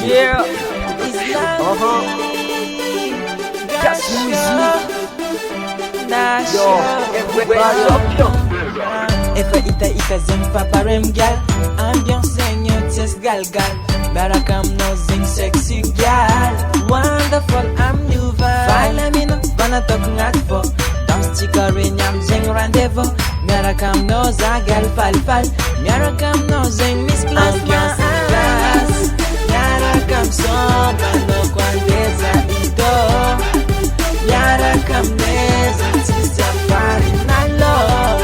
Yeah. Uh-huh. Gas music. Yo, everybody up, yo. Efa ita zing paparem gal. Ambiance senyo test gal gal. Barakam no zing sexy gal. Wonderful, I'm new vibe. File me no, bana talk ngat for. Dance chikarin yam zing rendezvous. Barakam no za gal fal fal. Barakam no zing miss class class. Barakam so bano kwandeza ito. Barakam neza tisa fari na love.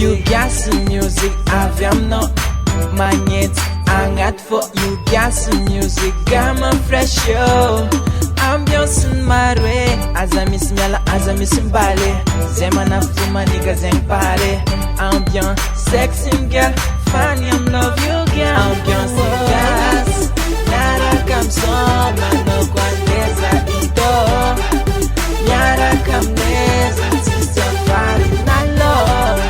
You got some music, aviam no magnet, angat for you got some music, gamma fresh yo. Ambiance marwe, azamis miala, azamis mbale, zemana fuma nigga zeng pare. Ambiance sexy girl, funny I'm love you girl. Ambiance gas, nara kam so mano kwandeza ito. Nara kam neza tisa fari na love.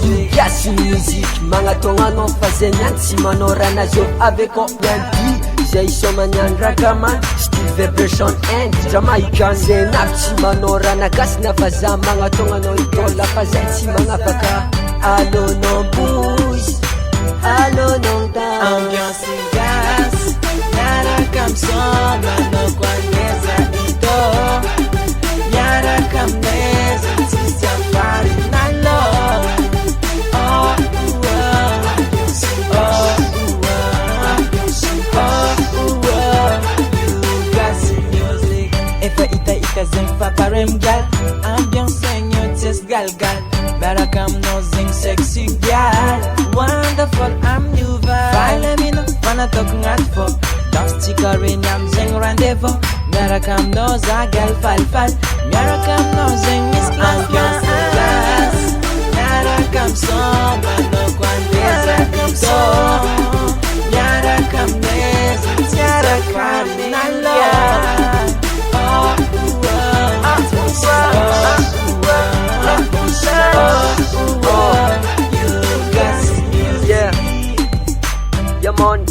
You got some music. Mga tonga no fazenyansi manorana zo aveko nyanti. Zay somanyan ragaman Steve version and Jamaican. Zenapsi manorana gas na faza mga tonga no itola fazensi mga baka. Alo no bus, alo no down. Ambiance gas, nara kam so mano kwandeza ito. Nara kam neza tisa fari na love. Zing paparem gal, ambiance senyo test gal gal. Barakam no zing sexy gal. Wonderful, I'm new vibe. File me no, wanna talk ngat for. Dance chikarin yam zing rendezvous. Barakam no za gal fal fal. Barakam no zing miss ambiance gas. Barakam so mano kwandeza ito. Barakam neza tisa fari na love. Yeah, yeah, man.